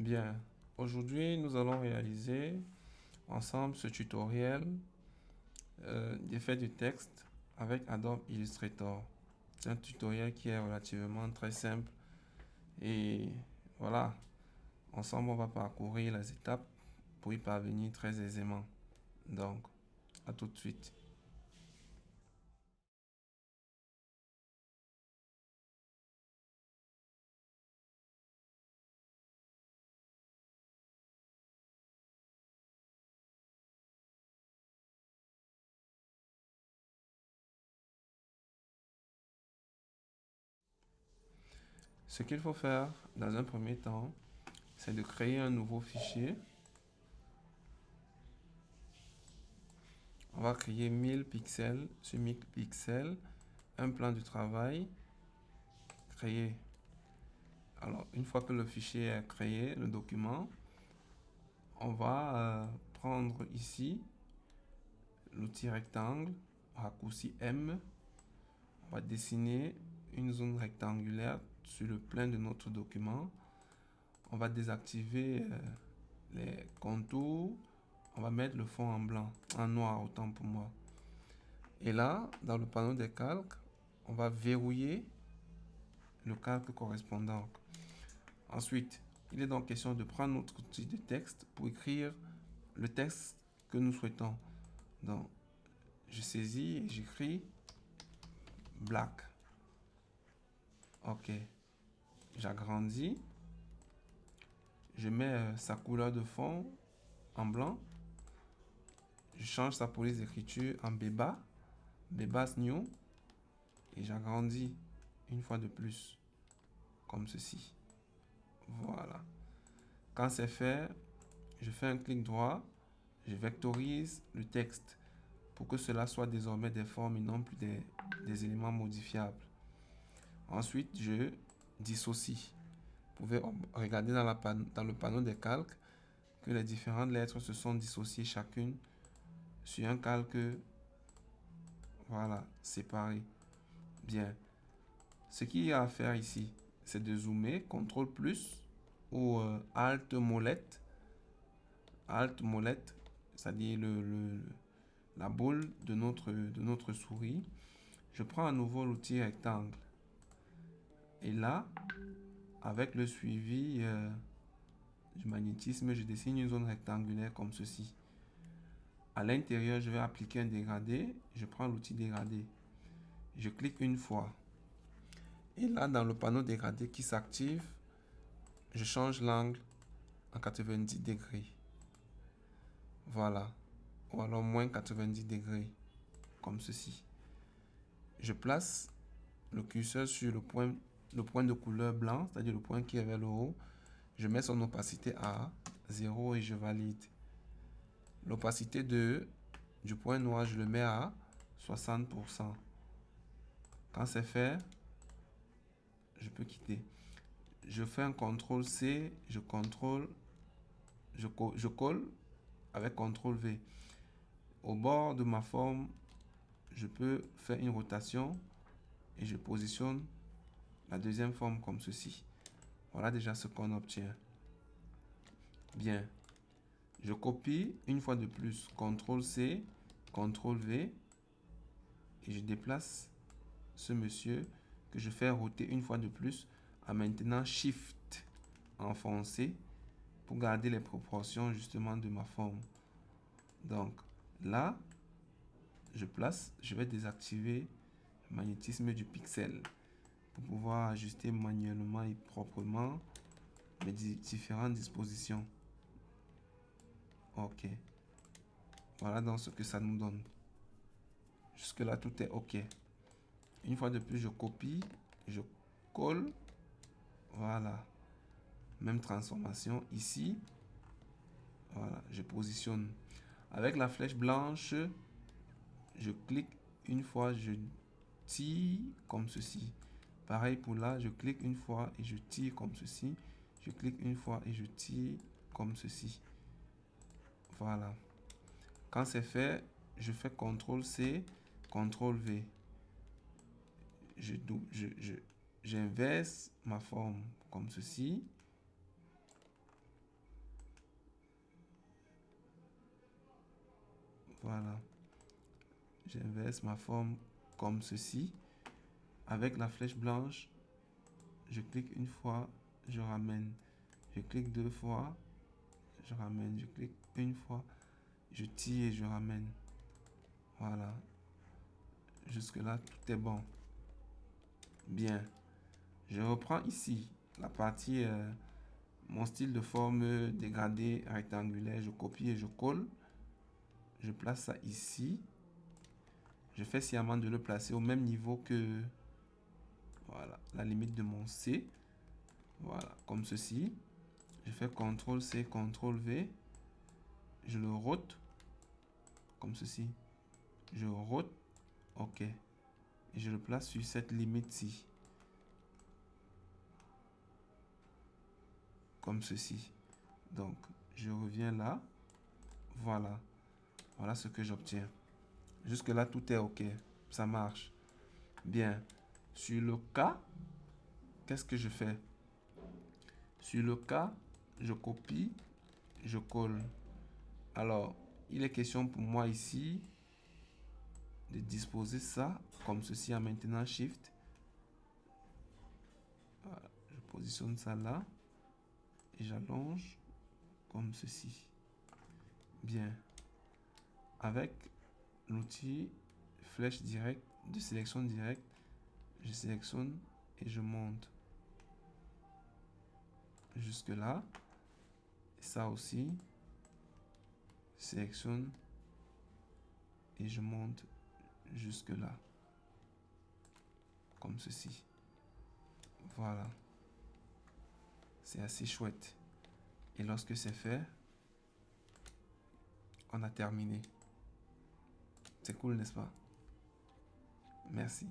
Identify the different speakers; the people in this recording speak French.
Speaker 1: Bien, aujourd'hui nous allons réaliser ensemble ce tutoriel d'effet du texte avec Adobe Illustrator. C'est un tutoriel qui est relativement très simple et voilà, ensemble on va parcourir les étapes pour y parvenir très aisément. Donc, à tout de suite. Ce qu'il faut faire dans un premier temps, c'est de créer un nouveau fichier. On va créer 1000 pixels sur 1000 pixels, un plan de travail, créer. Alors, une fois que le fichier est créé, le document, on va prendre ici l'outil rectangle, raccourci M. On va dessiner une zone rectangulaire sur le plein de notre document. On va désactiver les contours. On va mettre le fond en blanc, en noir autant pour moi. Et là, dans le panneau des calques, on va verrouiller le calque correspondant. Ensuite, il est donc question de prendre notre outil de texte pour écrire le texte que nous souhaitons. Donc, je saisis et j'écris black. Ok. J'agrandis. Je mets sa couleur de fond en blanc. Je change sa police d'écriture en Beba. Beba's New. Et j'agrandis une fois de plus. Comme ceci. Voilà. Quand c'est fait, je fais un clic droit. Je vectorise le texte pour que cela soit désormais des formes et non plus des éléments modifiables. Ensuite, je dissocie. Vous pouvez regarder dans le panneau des calques que les différentes lettres se sont dissociées chacune sur un calque, voilà, séparé. Bien. Ce qu'il y a à faire ici, c'est de zoomer, CTRL plus ou Alt molette. Alt molette, c'est-à-dire la boule de notre souris. Je prends à nouveau l'outil rectangle. Et là, avec le suivi du magnétisme, je dessine une zone rectangulaire comme ceci. À l'intérieur, je vais appliquer un dégradé. Je prends l'outil dégradé. Je clique une fois. Et là, dans le panneau dégradé qui s'active, je change l'angle en 90 degrés. Voilà. Ou alors moins 90 degrés. Comme ceci. Je place le curseur sur le point de couleur blanc, c'est-à-dire le point qui est vers le haut. Je mets son opacité à 0 et je valide. L'opacité du point noir, je le mets à 60%. Quand c'est fait, je peux quitter. Je fais un CTRL C, je colle avec CTRL V. Au bord de ma forme, je peux faire une rotation et je positionne la deuxième forme comme ceci. Voilà déjà ce qu'on obtient. Bien. Je copie une fois de plus. CTRL C, CTRL V. Et je déplace ce monsieur que je fais roter une fois de plus en maintenant Shift enfoncé pour garder les proportions justement de ma forme. Donc là, je vais désactiver le magnétisme du pixel pour pouvoir ajuster manuellement et proprement les différentes dispositions. Ok. Voilà donc ce que ça nous donne. Jusque là, tout est ok. Une fois de plus, je copie, je colle. Voilà. Même transformation ici. Voilà, je positionne. Avec la flèche blanche, je clique une fois, je tire comme ceci. Pareil pour là, je clique une fois et je tire comme ceci. Je clique une fois et je tire comme ceci. Voilà. Quand c'est fait, je fais CTRL C, CTRL V. J'inverse ma forme comme ceci. Voilà. J'inverse ma forme comme ceci. Avec la flèche blanche, je clique une fois, je ramène. Je clique deux fois, je ramène. Je clique une fois, je tire et je ramène. Voilà. Jusque là, tout est bon. Bien. Je reprends ici la partie, mon style de forme dégradée rectangulaire. Je copie et je colle. Je place ça ici. Je fais sciemment de le placer au même niveau que, voilà, la limite de mon C. Voilà, comme ceci. Je fais CTRL-C, CTRL-V. Je le rote, comme ceci. Je rote, OK. Et je le place sur cette limite-ci. Comme ceci. Donc, je reviens là. Voilà. Voilà ce que j'obtiens. Jusque-là, tout est OK. Ça marche. Bien. Sur le cas, qu'est-ce que je fais? Sur le cas, je copie, je colle. Alors, il est question pour moi ici de disposer ça comme ceci en maintenant Shift. Voilà. Je positionne ça là et j'allonge comme ceci. Bien. Avec l'outil flèche directe de sélection directe, je sélectionne et je monte jusque là. Ça aussi, sélectionne et je monte jusque là, comme ceci. Voilà, c'est assez chouette. Et lorsque c'est fait, on a terminé. C'est cool, n'est-ce pas? Merci.